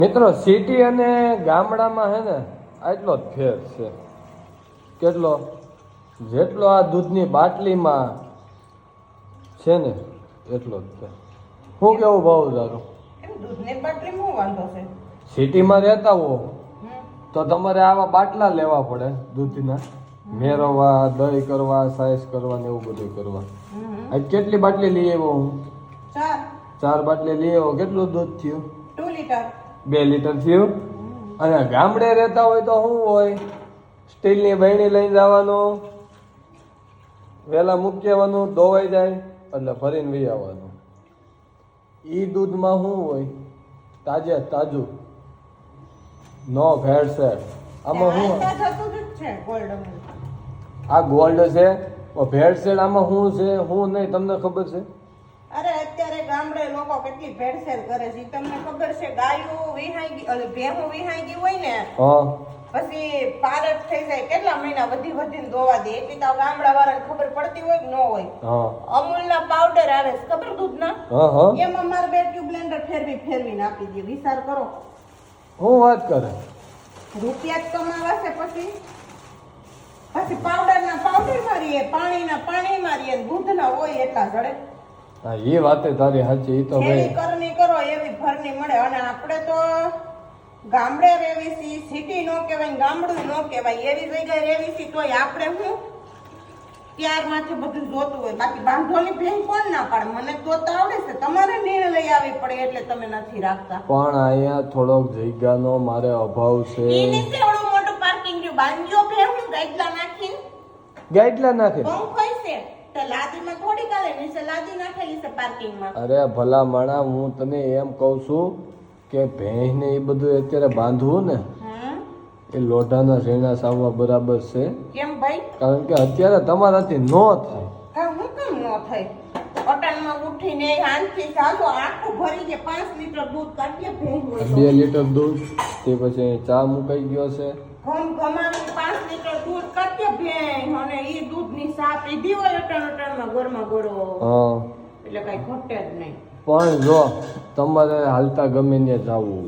મિત્રો સિટી અને ગામડામાં હે ને આટલો જ ફેર છે. કેટલો? જેટલો આ દૂધની બાટલીમાં છે ને એટલો જ છે. શું કેવું ભાવ તારું? દૂધની બાટલીમાં શું વાંધો છે? સિટીમાં રહેતા હો તો તમારે આવા બાટલા લેવા પડે દૂધના, મેરવવા, દહીં કરવા, સાઈઝ કરવા ને એવું બધું કરવા. આજ કેટલી બાટલી લઈ આવ્યો હું? 4 બાટલી લઈ આવ્યો. કેટલું દૂધ થયું? 2 લીટર. 2 લીટર થયું. અને ગામડે રહેતા હોય તો શું હોય? સ્ટીલની બહેણી લઈને જવાનું, વેલા મૂકી આવવાનું, ધોવાઈ જાય એટલે ભરીને વી આવવાનું. ઈ દૂધમાં શું હોય? તાજે તાજું, નો ભેળસેળ. આમાં શું? આ ગોલ્ડ છે, ભેળસેળ આમાં શું છે શું નહીં તમને ખબર છે? અરે અત્યારે ગામડે લોકો કેટલી ભેળસેળ કરે છે તમને ખબર છે? ગાયો વિહાઈ ગઈ, ભેહું વિહાઈ ગઈ હોય ને પછી પારક થઈ જાય, કેટલા મહિના વધીને દોવા દે. એટલી તો ગામડા વાળાને ખબર પડતી હોય કે ન હોય? અમૂલના પાવડર આવે છે ખબર દૂધના, એમાં મારે 2 ટ્યુબ બ્લેન્ડર ફેરવીને આપી દે. વિચાર કરો. હું વાત કરે? રૂપિયા જ કમાવા છે. પછી પાવડર મારીએ, પાણી મારીએ, દૂધના હોય એટલા જડે. હા, એ વાત તારી સાચી. એ તો ભાઈ કરની કરો એવી ભરની મળે. અને આપણે તો ગામડે રહેવી છીએ, સિટી નો કહેવાય, ગામડું નો કહેવાય, એવી જગ્યાએ રહેવી છીએ તોય આપણે શું ત્યાર માથે બધું જોતું હોય. બાકી બાંધોની ભેંસ કોણ ના પાડે? મને જોતા આવડે છે, તમારે નિર્ણય લઈ આવી પડે એટલે તમે નથી રાખતા. પણ અહીંયા થોડોક જગ્યાનો મારે અભાવ છે. ઈ નીચે ઓળું મોટું પાર્કિંગ રહ્યું, બાંધજો ભેંસ ગાઈડલા નાખીને. પંખ હોય છે તો લાદીમાં થોડી કાલે નીચે લાદી નાખેલી છે પાર્કિંગમાં. અરે ભલા માણા, હું તને એમ કહું છું કે ભેંસ ને એ બધું અત્યારે બાંધવું ને એ લોઢાના શેણા સાવવા બરાબર છે. કેમ ભાઈ? કારણ કે અત્યારે તમારાથી નો થાય. હું કેમ નો થાય? પટાણમાં ઉઠીને હાંજથી ચાલો આખું ભરી કે 5 લીટર દૂધ કાઢીએ ભેંસ હોય 2 લીટર દૂધ, તે પછી ચા મુકાઈ ગયો છે, ગમાવીને 5 લીટર દૂધ કાઢીએ ભેંસ, અને ઈ દૂધની ચા પીધી હોય અટાણમાં ગરમા ગરો, એટલે કઈ ઘટે જ નહીં. પણ જો તમારે હાલતા ગમે ને જવું,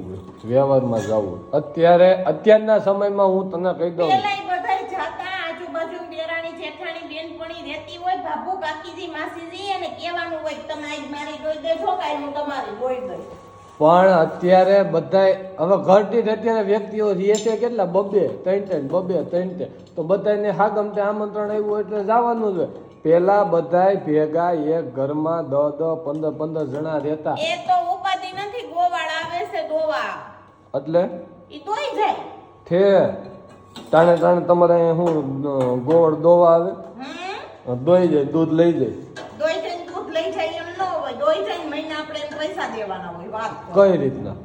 વ્યવહારમાં જવું, અત્યારના સમયમાં હું તને કહી દઉં, પેલાય બધાય જાતા આજુબાજુ દેરાણી જેઠાણી બેનપણી રહેતી હોય, બાપુ કાકીજી માસીજી, અને કહેવાનું હોય કે તમે આજ મારી દોઈ દેજો કાઈ હું તમારી દોઈ દઈ. પણ અત્યારે બધાય હવે ઘરથી અત્યારે વ્યક્તિઓ રહે છે કેટલા? 2-3 તો બધાને હાગમતે આમંત્રણ આવ્યું એટલે જવાનું જ હોય. પેલા બધાય ભેગા એક ઘરમાં 10-15 જણા રહેતા. એ તો ઉપાધિ નથી, ગોવાળ આવે છે દોવા, એટલે ઈ તોય જાય થે ટાણે તમારે શું ગોળ દોવા આવે? દોઈ જાય, દૂધ લઈ જાય. દોઈ જઈને દૂધ લઈ જાય એમ ન હોય. દોઈ જઈને મહિના આપણે એને પૈસા દેવાના હોય. વાત કઈ રીતના?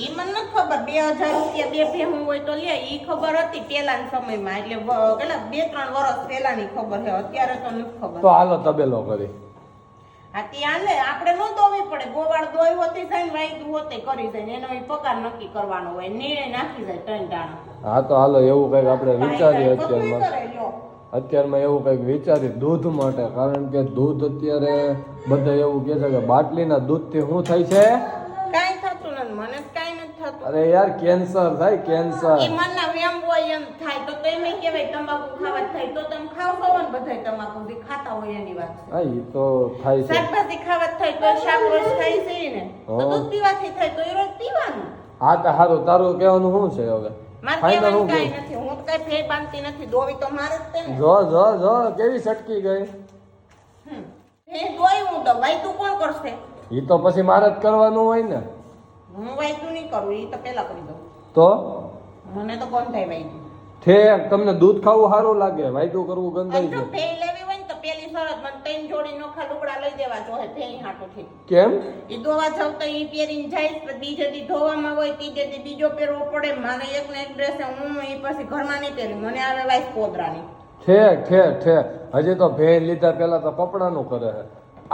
ઈ મને નથી ખબર. 2000 રૂપિયા 2 ભેહું હોય તો લે, ઈ ખબર હતી પેલાના સમયમાં, એટલે કેટલા 2-3 વર્ષ પહેલાની ખબર છે. અત્યારે તો નથી ખબર. તો હાલો તબેલો કરી. હા ત્યાં લે, આપણે ન દોવી પડે. ગોવાળ દોઈ હોતી જાય ને વાયદું હોતે કરી જાય, એનો ઈ પગાર નક્કી કરવાનો હોય, નિર્ણય નાખી જાય 3 ટાણા. હા તો હાલો એવું કઈક આપણે વિચારીએ અત્યારમાં એવું કઈક વિચારી દૂધ માટે. કારણ કે દૂધ અત્યારે બધા એવું કે છે કે બાટલીના દૂધથી શું થાય છે? કાઈ થતું નથી, મને કાઈ નથી થતું. અરે યાર, કેન્સર થાય, કેન્સર. ઈ મનના વેમ હોય એમ થાય તો એમ કહેવાય તમાકુ ખાવા થાય તો તમે ખાવ છો ને, બધાય તમાકુ બી ખાતા હોય એની વાત. હા ઈ તો થાય છે. શાકભાજી ખાવા થાય તો શાક રોજ ખાઈ છે ને, તો દૂધ પીવાથી થાય તો એ રોજ પીવાનું. હા તો હારું, તારું કહેવાનું શું છે હવે? મારે કહેવાનું કાઈ નથી, હું તો કઈ ફેર બાંધતી નથી. દોવી તો મારે જ તે ને. જો કેવી સટકી ગઈ. હે દોઈ હું તો વાયતું કોણ કરશે? ઈ તો પછી મારે જ કરવાનું હોય ને. હું વાયતું નહીં કરું, ઈ તો પેલા કરી દઉં. તો મને તો કોણ થાય વાયતું? તમને દૂધ ખાવું સારું લાગે, વાયતું કરવું ગંધાઈ જો છે. ફેર લેવી હોય ને તો પેલી શરત મને 3 જોડી નોખા લુગડા લઈ દેવા જોઈએ ફેરી હાટુથી. કેમ? ઈ દોવા જાવ તો ઈ પહેરીને જાય, બીજે દી ધોવામાં હોય, ત્રીજે દી બીજો પહેરવો પડે. મારે એક ને એક ડ્રેસ હું ઈ પછી ઘરમાં નહીં પહેરું, મને આવે વાઈસ પોદરાની. ઠેક હજી તો ભેં લીધા પેલા તો કપડાનું કરે છે.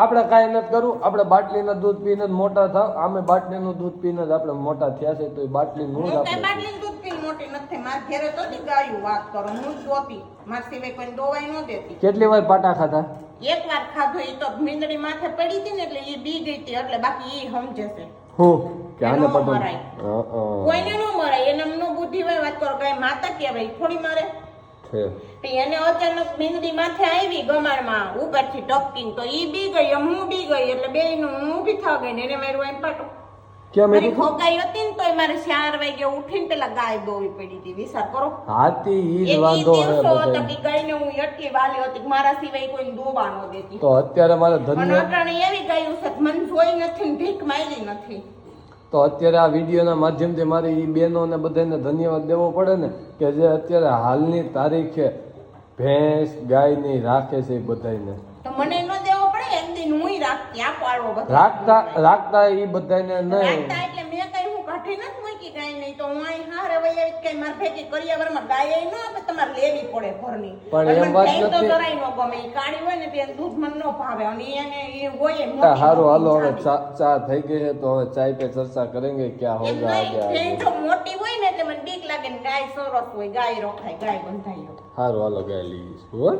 આપણે કાંઈ નથી કરવું, આપણે બાટલીના દૂધ પીને જ મોટા થાવ. આમે બાટલીનું દૂધ પીને જ આપણે મોટા થયા છે, તો એ બાટલીનું જ આપણે. બાટલીનું દૂધ પીને મોટી નથી. મારા ઘરે તો ગાયું વાત કરો, હું જ દોતી, મારા સિવાય કોઈ દોવાઈ ન દેતી. કેટલી વાર પાટા ખાધા? એક વાર ખાધો, ઈ તો મીંદડી માથે પડી હતી ને એટલે ઈ બી ગઈ હતી, એટલે બાકી ઈ સમજે છે. હું કે આને એનો પણ મરાય. કોઈને નો મરાય, એને નો બુદ્ધિ હોય વાત કરો, ગાય માતા કહેવાય, થોડી મારે. છે પછી એને અચાનક મીંદડી માથે આવી ગમાણમાં ઉપરથી ટપકીને, તો ઈ બી ગઈ, હું બી ગઈ, એટલે બેયનું હું ઊભી થવા ગઈ ને એને માર્યું એમ પાટો. કેમ મારી એ ખોગાઈ હતી ને તોય મારે 4 વાગે ઉઠીને પેલા ગાય દોવી પડી હતી, વિચાર કરો. હાથી ઈ જ એક ઈ વાંધો હે દિવસો હતા બધા. કે ગાયને હું એટલી વાલી હતી કે મારા સિવાય કોઈ દોવા ન દેતી. તો અત્યારે મારે પણ ધન્ય અટાણે એવી ગાયું છે કે મને જોઈ નથી ને ભીખ માંગી નથી. તો અત્યારે આ વિડીયોના માધ્યમથી મારે ઈ બહેનોને બધાને ધન્યવાદ દેવો પડે ને કે જે અત્યારે હાલની તારીખે ભેંસ ગાયની રાખે છે એ બધાને. તો મને ન દેવો પડે, એક દિન હુંય રાખતી, આ પાડવો બધા. રાખતા ઈ બધાને નહીં. રાખતા એટલે મેં કઈ હું કાઢી નથી મૂકી ગાય, નહીં તો હું અહીં હારે વઈ આવી કઈ મારે ભેગી કરિયાવરમાં ગાય ન આપે, તમારે લેવી પડે ઘરની. પણ એમ વાત તો નથી. જરાય ન ગમે, ઈ કાળી હોય ને તે દૂધ મને ન ભાવે, અને એને એ હોય હારું હાલો હવે ચા થઈ ગઈ છે તો હવે ચાય પે ચર્ચા કરેંગે ક્યાં હોગા આગે. જો મોટી હોય ને એટલે મને બીક લાગે ને ગાય સરસ હોય, ગાય રખાય, ગાય બંધાય. હારું હાલો ગાય લઈ જઈશું હો.